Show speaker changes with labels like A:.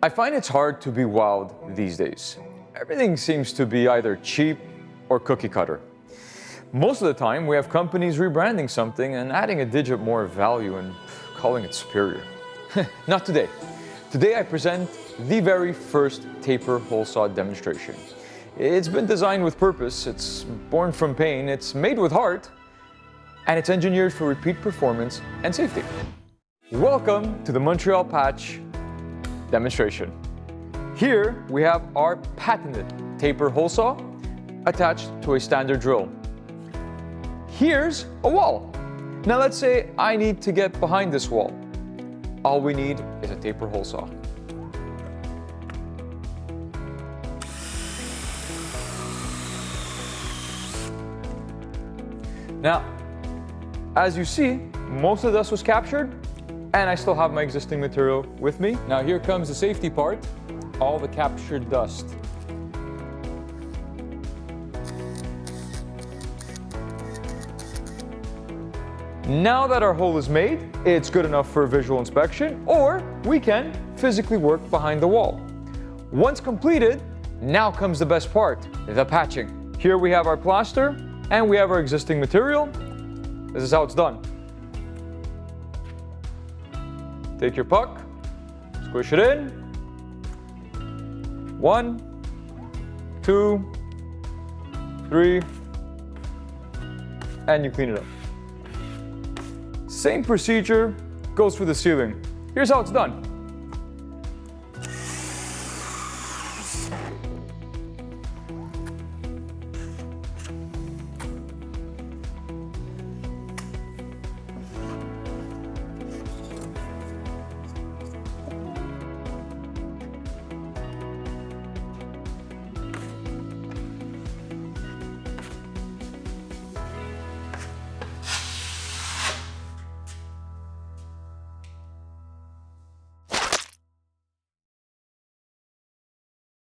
A: I find it's hard to be wild these days. Everything seems to be either cheap or cookie cutter. Most of the time, we have companies rebranding something and adding a digit more value and calling it superior. Not today. Today I present the very first taper hole saw demonstration. It's been designed with purpose, it's born from pain, it's made with heart, and it's engineered for repeat performance and safety. Welcome to the Montreal Patch demonstration. Here we have our patented taper hole saw attached to a standard drill. Here's a wall. Now let's say I need to get behind this wall. All we need is a taper hole saw. Now, as you see, most of the dust was captured, and I still have my existing material with me. Now here comes the safety part, all the captured dust. Now that our hole is made, it's good enough for visual inspection, or we can physically work behind the wall. Once completed, now comes the best part, the patching. Here we have our plaster, and we have our existing material. This is how it's done. Take your puck, squish it in. 1, 2, 3, and you clean it up. Same procedure goes for the ceiling. Here's how it's done.